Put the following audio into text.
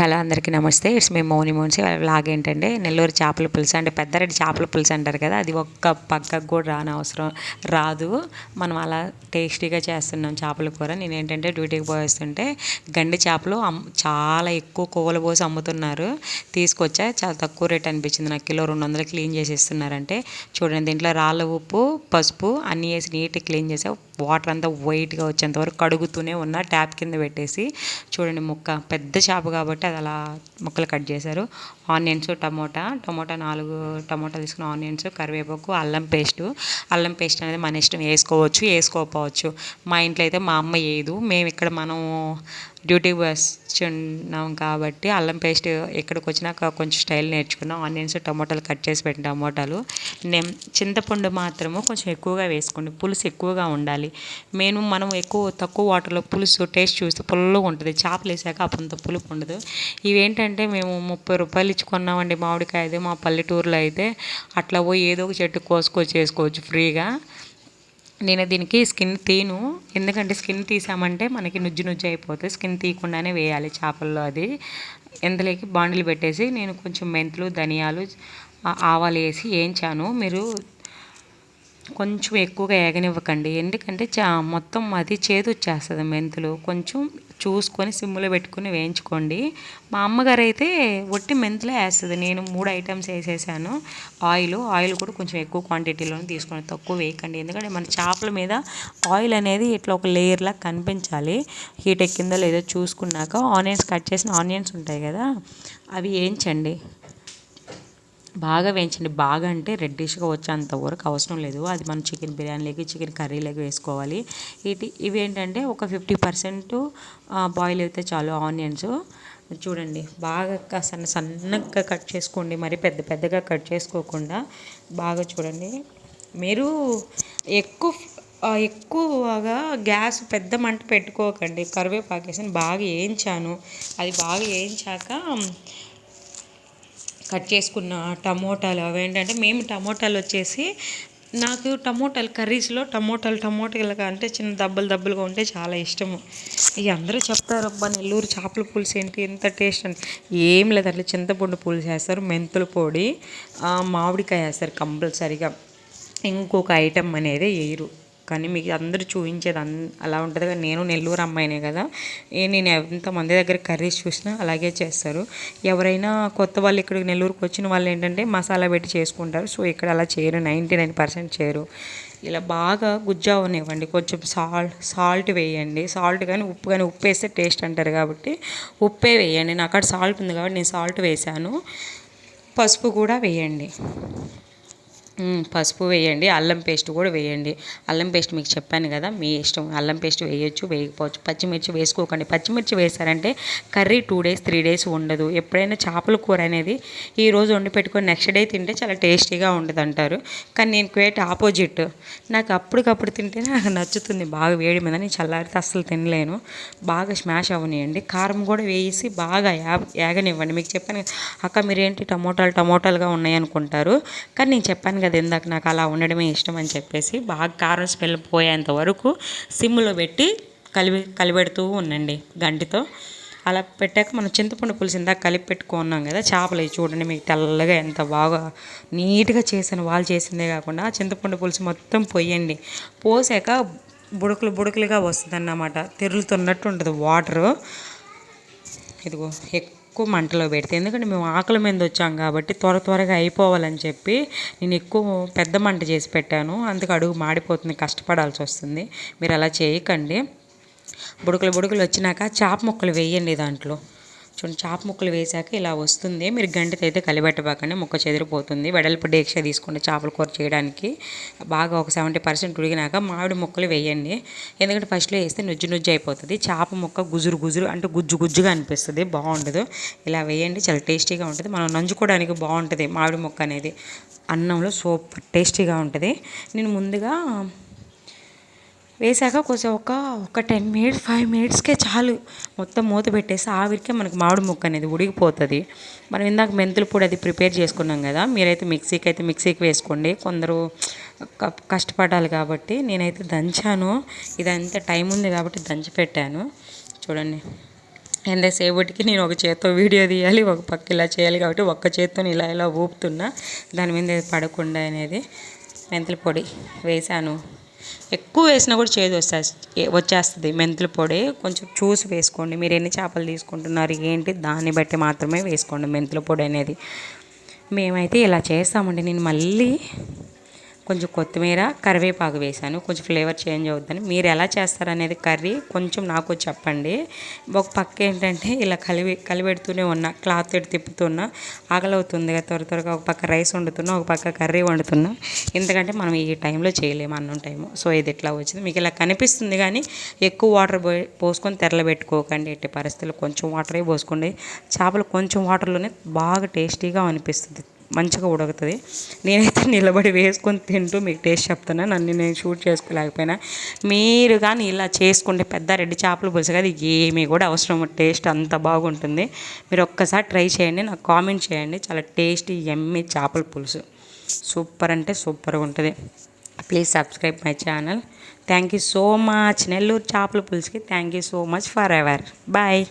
Hello అందరికీ నమస్తే. It's మేము మౌని మోన్సి. వ్లాగ్ ఏంటంటే నెల్లూరు చేపల పులుసు అంటే పెద్దారెడ్డి చేపల పులుసు అంటారు కదా, అది ఒక్క పక్కకు కూడా అవసరం రాదు. మనం అలా టేస్టీగా చేస్తున్నాం చేపల కూర. నేను ఏంటంటే డ్యూటీకి పోయేస్తుంటే గండి చేపలు చాలా ఎక్కువ కొవ్వలు పోసి అమ్ముతున్నారు. తీసుకొచ్చా, చాలా తక్కువ రేట్ అనిపించింది నాకు. కిలో 200 క్లీన్ చేసి ఇస్తున్నారంటే చూడండి. దీంట్లో రాళ్ళ ఉప్పు, పసుపు అన్నీ వేసి నీట్గా క్లీన్ చేసా. వాటర్ అంతా వైట్గా వచ్చేంత వరకు కడుగుతూనే ఉన్నా, ట్యాప్ కింద పెట్టేసి. చూడండి, ముక్క పెద్ద చేప కాబట్టి అది అలా ముక్కలు కట్ చేశారు. ఆనియన్స్, టమోటా 4 టమోటా తీసుకుని, ఆనియన్స్, కరివేపాకు, అల్లం పేస్ట్ అనేది మన ఇష్టం, వేసుకోవచ్చు వేసుకోకపోవచ్చు. మా ఇంట్లో అయితే మా అమ్మ వేయదు. మేము ఇక్కడ మనం డ్యూటీకి వస్తున్నాం కాబట్టి అల్లం పేస్ట్ ఎక్కడికి వచ్చినాక కొంచెం స్టైల్ నేర్చుకున్నాం. ఆనియన్స్, టమోటాలు కట్ చేసి పెట్టిన టమోటాలు. చింతపండు మాత్రము కొంచెం ఎక్కువగా వేసుకోండి, పులుసు ఎక్కువగా ఉండాలి. మనం తక్కువ వాటర్లో పులుసు టేస్ట్ చూస్తే పుల్లగా ఉంటుంది. చేపలు వేసాక అప్పుడంత పులుపు ఉండదు. ఇవేంటంటే మేము 30 రూపాయలు ఇచ్చుకున్నామండి మామిడికాయ. అది మా పల్లెటూరులో అయితే అట్లా పోయి ఏదో ఒక చెట్టు కోసుకొచ్చి చేసుకోవచ్చు ఫ్రీగా. నేను దీనికి స్కిన్ తీను, ఎందుకంటే స్కిన్ తీసామంటే మనకి నుజ్జు అయిపోతుంది. స్కిన్ తీయకుండానే వేయాలి చేపల్లో. అది ఎందులోకి బాండిలు పెట్టేసి నేను కొంచెం మెంతులు, ధనియాలు, ఆవాలు వేసి వేయించాను. మీరు కొంచెం ఎక్కువగా ఏగనివ్వకండి, ఎందుకంటే మొత్తం అది చేదు వచ్చేస్తుంది. మెంతులు కొంచెం చూసుకొని సిమ్లో పెట్టుకొని వేయించుకోండి. మా అమ్మగారు అయితే ఒట్టి మెంతులే వేస్తుంది. నేను 3 ఐటమ్స్ వేసేసాను. ఆయిల్ కూడా కొంచెం ఎక్కువ క్వాంటిటీలోనే తీసుకోండి, తక్కువ వేయకండి. ఎందుకంటే మన చేపల మీద ఆయిల్ అనేది ఇట్లా ఒక లేయర్లా కనిపించాలి. హీట్ ఎక్కిందో లేదో చూసుకున్నాక ఆనియన్స్, కట్ చేసిన ఆనియన్స్ ఉంటాయి కదా, అవి వేయించండి. బాగా వేయించండి. బాగా అంటే రెడ్డిష్గా వచ్చేంత వరకు అవసరం లేదు. అది మనం చికెన్ బిర్యానీలోకి, చికెన్ కర్రీలోకి వేసుకోవాలి. ఇవి ఏంటంటే ఒక 50% బాయిల్ అయితే చాలు ఆనియన్స్. చూడండి, బాగా సన్నగా కట్ చేసుకోండి, మరి పెద్దగా కట్ చేసుకోకుండా. బాగా చూడండి. మీరు ఎక్కువగా గ్యాస్ పెద్ద మంట పెట్టుకోకండి. కరివేపాకు వేసి బాగా వేయించాను. అది బాగా వేయించాక కట్ చేసుకున్న టమోటాలు, అవేంటంటే మేము టమోటాలు వచ్చేసి, నాకు టమోటాలు కర్రీస్లో టమోటాలు అంటే చిన్న దబ్బలుగా ఉంటే చాలా ఇష్టము. ఇక అందరూ చెప్తారు, అబ్బా నెల్లూరు చేపల పులుసు ఏంటి ఎంత టేస్ట్ అని. ఏం లేదు, అట్లా చింతపండు పులుసు వేస్తారు, మెంతుల పొడి, మామిడికాయ వేస్తారు కంపల్సరిగా. ఇంకొక ఐటెం అనేది వేయరు. కానీ మీకు అందరూ చూపించేది అలా ఉంటుంది. కానీ నేను నెల్లూరు అమ్మాయినే కదా, నేను ఎంతమంది దగ్గర కర్రీస్ చూసినా అలాగే చేస్తారు. ఎవరైనా కొత్త వాళ్ళు ఇక్కడికి నెల్లూరుకి వచ్చిన వాళ్ళు ఏంటంటే మసాలా పెట్టి చేసుకుంటారు. సో ఇక్కడ అలా చేయరు, 99% చేయరు. ఇలా బాగా గుజ్జా అవనివ్వండి. కొంచెం సాల్ట్ వేయండి. సాల్ట్ కానీ ఉప్పు వేస్తే టేస్ట్ అంటారు కాబట్టి ఉప్పే వేయండి. నాకు అక్కడ సాల్ట్ ఉంది కాబట్టి నేను సాల్ట్ వేసాను. పసుపు కూడా వేయండి. పసుపు వేయండి. అల్లం పేస్ట్ కూడా వేయండి. అల్లం పేస్ట్ మీకు చెప్పాను కదా, మీ ఇష్టం. అల్లం పేస్ట్ వేయొచ్చు, వేయకపోవచ్చు. పచ్చిమిర్చి వేసుకోకండి. పచ్చిమిర్చి వేసారంటే కర్రీ 2 days 3 days ఉండదు. ఎప్పుడైనా చేపల కూర అనేది ఈరోజు వండి పెట్టుకొని నెక్స్ట్ డే తింటే చాలా టేస్టీగా ఉంటుంది అంటారు. కానీ నేను క్వేట్ ఆపోజిట్. నాకు అప్పటికప్పుడు తింటేనే నాకు నచ్చుతుంది. బాగా వేడి మీద, నేను చల్లారితే అస్సలు తినలేను. బాగా స్మాష్ అవ్వనియండి. కారం కూడా వేసి బాగా యాగనివ్వండి. మీకు చెప్పాను అక్క, మీరేంటి టమోటాలుగా ఉన్నాయి అనుకుంటారు, కానీ నేను చెప్పాను కదా ఇందాక, నాకు అలా ఉండడమే ఇష్టం అని చెప్పేసి. బాగా కారం స్మెల్ పోయేంత వరకు సిమ్లో పెట్టి కలిపెడుతూ ఉండండి గంటితో. అలా పెట్టాక మనం చింతపండు పులుసు ఇందాక కలిపి పెట్టుకున్నాం కదా, చేపలు చూడండి, మీకు తెల్లగా ఎంత బాగా నీట్గా చేశాను. వాళ్ళు చేసిందే కాకుండా చింతపండు పులుసు మొత్తం పోయండి. పోసాక బుడకలుగా వస్తుంది అన్నమాట, తెరులుతున్నట్టు ఉంటుంది వాటరు. ఇదిగో ఎక్కువ మంటలో పెడితే, ఎందుకంటే మేము ఆకలి మీద వచ్చాం కాబట్టి త్వరగా అయిపోవాలని చెప్పి నేను ఎక్కువ పెద్ద మంట చేసి పెట్టాను. అందుకు అడుగు మాడిపోతుంది, కష్టపడాల్సి వస్తుంది. మీరు అలా చేయకండి. బుడకలు వచ్చినాక చేప ముక్కలు వేయండి దాంట్లో. చూడండి, చేప ముక్కలు వేసాక ఇలా వస్తుంది. మీరు గంటితో అయితే కలిపెట్టబాకండి, ముక్క చెదిరిపోతుంది. వెడల్పు డేక్ష తీసుకోండి చేపల కూర చేయడానికి. బాగా ఒక 70% ఉడికినాక మామిడి ముక్కలు వేయండి. ఎందుకంటే ఫస్ట్లో వేస్తే నుజ్జు అయిపోతుంది. చేప ముక్క గుజురు అంటే గుజ్జుగా అనిపిస్తుంది, బాగుండదు. ఇలా వేయండి, చాలా టేస్టీగా ఉంటుంది. మనం నంచుకోవడానికి బాగుంటుంది. మామిడి ముక్క అనేది అన్నంలో సూపర్ టేస్టీగా ఉంటుంది. నేను ముందుగా వేసాక కొంచెం ఒక 10 minutes 5 minutesకే చాలు. మొత్తం మూత పెట్టేసి ఆవిరికే మనకు మామిడి ముక్క అనేది ఉడికిపోతుంది. మనం ఇందాక మెంతుల పొడి అది ప్రిపేర్ చేసుకున్నాం కదా, మీరైతే మిక్సీకి వేసుకోండి. కొందరు కష్టపడాలి కాబట్టి నేనైతే దంచాను. ఇదంతా టైం ఉంది కాబట్టి దంచి పెట్టాను. చూడండి, ఎంతసేపటికి నేను ఒక చేత్తో వీడియో తీయాలి, ఒక పక్క ఇలా చేయాలి కాబట్టి ఒక్క చేత్తో ఇలా ఇలా ఊపుతున్నా దాని మీద పడకుండా అనేది. మెంతుల పొడి వేసాను. ఎక్కువ వేసినా కూడా చేదు వచ్చేస్తుంది మెంతుల పొడి. కొంచెం చూసి వేసుకోండి, మీరు ఎన్ని చేపలు తీసుకుంటున్నారు ఏంటి దాన్ని బట్టి మాత్రమే వేసుకోండి మెంతుల పొడి అనేది. మేమైతే ఇలా చేస్తామండి. నేను మళ్ళీ కొంచెం కొత్తిమీర కరివేపాకు వేసాను, కొంచెం ఫ్లేవర్ చేంజ్ అవుతుందని. మీరు ఎలా చేస్తారనేది కర్రీ కొంచెం నాకు చెప్పండి. ఒక పక్క ఏంటంటే ఇలా కలిపెడుతూనే ఉన్నా, క్లాత్ తోటి తిప్పుతున్నా, ఆకలి అవుతుంది కదా త్వరగా. ఒక పక్క రైస్ వండుతున్నా, ఒక పక్క కర్రీ వండుతున్నా. ఎందుకంటే మనం ఈ టైంలో చేయలేము అన్నం టైము. సో ఇది ఇట్లా వచ్చింది. మీకు ఇలా కనిపిస్తుంది కానీ ఎక్కువ వాటర్ పోసుకొని తెరలబెట్టుకోకండి ఎట్టి పరిస్థితుల్లో. కొంచెం వాటరే పోసుకోండి. చేపలు కొంచెం వాటర్లోనే బాగా టేస్టీగా అనిపిస్తుంది, మంచిగా ఉడుకుతుంది. నేనైతే నిలబడి వేసుకొని తింటూ మీకు టేస్ట్ చెప్తున్నా, నన్ను నేను షూట్ చేసుకోలేకపోయినా. మీరు కానీ ఇలా చేసుకుంటే పెద్ద రెడ్డి చేపల పులుసు కదా ఏమీ కూడా అవసరం, టేస్ట్ అంత బాగుంటుంది. మీరు ఒక్కసారి ట్రై చేయండి, నాకు కామెంట్ చేయండి. చాలా టేస్టీ యమ్మీ చేపల పులుసు, సూపర్ అంటే సూపర్గా ఉంటుంది. Please subscribe my channel. Thank you so much. Nellore చేపల పులుసుకి thank you so much forever. Bye.